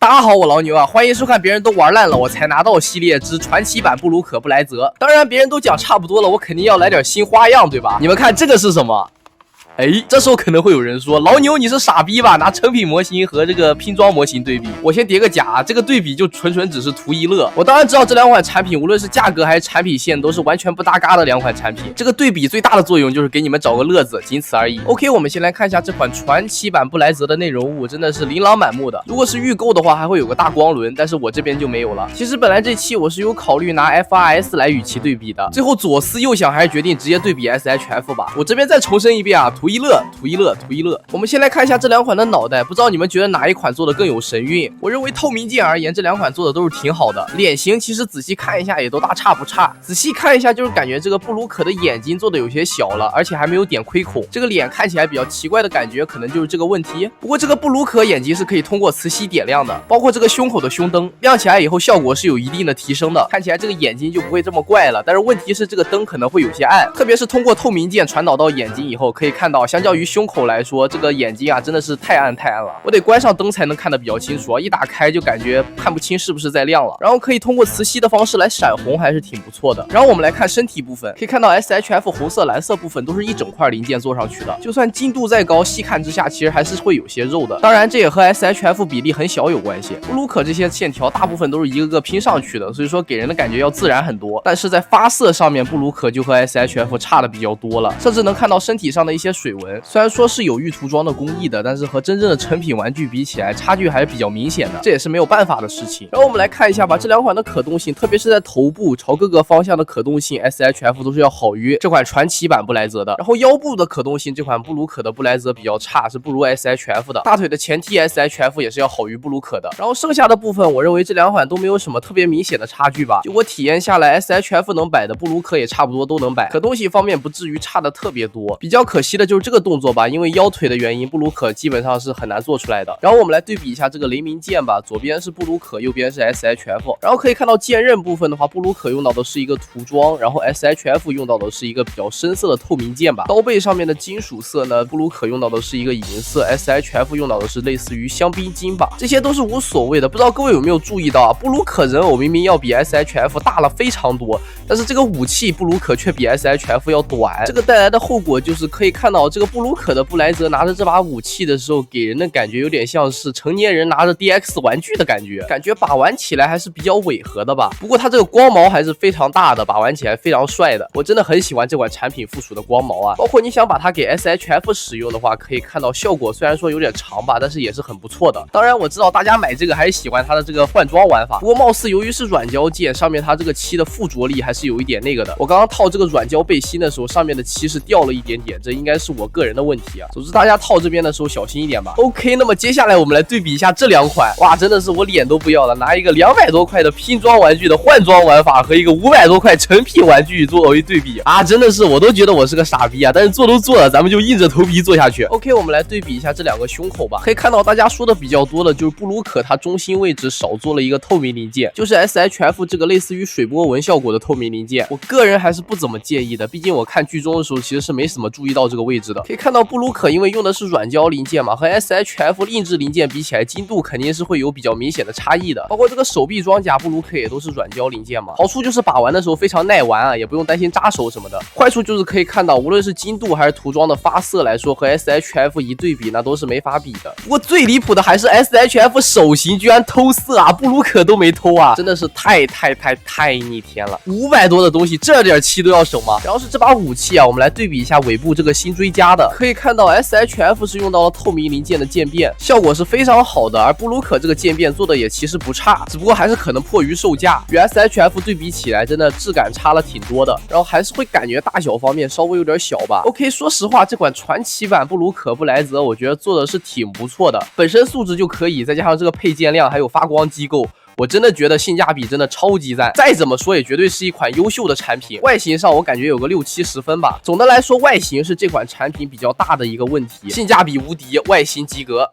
大家好，我老牛啊，欢迎收看别人都玩烂了我才拿到系列之传奇版布鲁可布莱泽。当然，别人都讲差不多了，我肯定要来点新花样，对吧？你们看这个是什么？哎，这时候可能会有人说，老牛你是傻逼吧？拿成品模型和这个拼装模型对比，我先叠个甲，这个对比就纯只是图一乐。我当然知道这两款产品无论是价格还是产品线都是完全不搭嘎的两款产品，这个对比最大的作用就是给你们找个乐子，仅此而已。OK， 我们先来看一下这款传奇版布莱泽的内容物，真的是琳琅满目的。如果是预购的话，还会有个大光轮，但是我这边就没有了。其实本来这期我是有考虑拿 FRS 来与其对比的，最后左思右想，还是决定直接对比 SHF 吧。我这边再重申一遍啊，图一乐。我们先来看一下这两款的脑袋，不知道你们觉得哪一款做的更有神韵？我认为透明件而言，这两款做的都是挺好的。脸型其实仔细看一下也都大差不差，仔细看一下就是感觉这个布鲁可的眼睛做的有些小了，而且还没有点亏孔，这个脸看起来比较奇怪的感觉，可能就是这个问题。不过这个布鲁可眼睛是可以通过磁吸点亮的，包括这个胸口的胸灯亮起来以后效果是有一定的提升的，看起来这个眼睛就不会这么怪了。但是问题是这个灯可能会有些暗，特别是通过透明件传导到眼睛以后，可以看到相较于胸口来说，这个眼睛啊真的是太暗了，我得关上灯才能看得比较清楚啊，一打开就感觉看不清是不是在亮了。然后可以通过磁吸的方式来闪红，还是挺不错的。然后我们来看身体部分，可以看到 SHF 红色蓝色部分都是一整块零件做上去的，就算精度再高，细看之下其实还是会有些肉的。当然这也和 SHF 比例很小有关系，布鲁可这些线条大部分都是一个个拼上去的，所以说给人的感觉要自然很多。但是在发色上面，布鲁可就和 SHF 差的比较多了，甚至能看到身体上的一些水纹，虽然说是有预涂装的工艺的，但是和真正的成品玩具比起来，差距还是比较明显的，这也是没有办法的事情。然后我们来看一下吧，这两款的可动性，特别是在头部朝各个方向的可动性 ，SHF 都是要好于这款传奇版布莱泽的。然后腰部的可动性，这款布鲁可的布莱泽比较差，是不如 SHF 的。大腿的前踢 SHF 也是要好于布鲁可的。然后剩下的部分，我认为这两款都没有什么特别明显的差距吧。就我体验下来 ，SHF 能摆的布鲁可也差不多都能摆，可动性方面不至于差的特别多。比较可惜的就是这个动作吧，因为腰腿的原因，布鲁可基本上是很难做出来的。然后我们来对比一下这个雷鸣剑吧，左边是布鲁可，右边是 SHF。然后可以看到剑刃部分的话，布鲁可用到的是一个涂装，然后 SHF 用到的是一个比较深色的透明剑吧。刀背上面的金属色呢，布鲁可用到的是一个银色 ，SHF 用到的是类似于香槟金吧。这些都是无所谓的，不知道各位有没有注意到啊？布鲁可人偶明明要比 SHF 大了非常多，但是这个武器布鲁可却比 SHF 要短，这个带来的后果就是可以看到这个布鲁可的布莱泽拿着这把武器的时候，给人的感觉有点像是成年人拿着 DX 玩具的感觉把玩起来还是比较违和的吧。不过它这个光毛还是非常大的，把玩起来非常帅的。我真的很喜欢这款产品附属的光毛啊，包括你想把它给 SHF 使用的话，可以看到效果虽然说有点长吧，但是也是很不错的。当然我知道大家买这个还是喜欢它的这个换装玩法，不过貌似由于是软胶件，上面它这个漆的附着力还是有一点那个的。我刚刚套这个软胶背心的时候，上面的漆是掉了一点点，这应该是我个人的问题啊。总之大家套这边的时候小心一点吧。OK， 那么接下来我们来对比一下这两款，哇，真的是我脸都不要了，拿一个200多块的拼装玩具的换装玩法和一个500多块成品玩具作为对比啊，真的是我都觉得我是个傻逼啊，但是做都做了，咱们就硬着头皮做下去。OK， 我们来对比一下这两个胸口吧，可以看到大家说的比较多的就是布鲁可它中心位置少做了一个透明零件，就是 SHF 这个类似于水波纹效果的透明零件，我个人还是不怎么介意的，毕竟我看剧中的时候其实是没什么注意到这个位置的。可以看到布鲁可因为用的是软胶零件嘛，和 SHF 硬质零件比起来，精度肯定是会有比较明显的差异的。包括这个手臂装甲布鲁可也都是软胶零件嘛，好处就是把玩的时候非常耐玩啊，也不用担心扎手什么的。坏处就是可以看到，无论是精度还是涂装的发色来说，和 SHF 一对比那都是没法比的。不过最离谱的还是 SHF 手型居然偷色啊，布鲁可都没偷啊，真的是太逆天了。500多的东西，这点漆都要省吗？然后是这把武器啊，我们来对比一下尾部这个新追加的，可以看到 SHF 是用到了透明零件的渐变，效果是非常好的，而布鲁可这个渐变做的也其实不差，只不过还是可能迫于售价，与 SHF 对比起来真的质感差了挺多的，然后还是会感觉大小方面稍微有点小吧。OK， 说实话，这款传奇版布鲁可布莱泽我觉得做的是挺不错的，本身素质就可以，再加上这个配件量还有发光机构，我真的觉得性价比真的超级赞，再怎么说也绝对是一款优秀的产品。外形上我感觉有个6、70分吧。总的来说，外形是这款产品比较大的一个问题，性价比无敌，外形及格。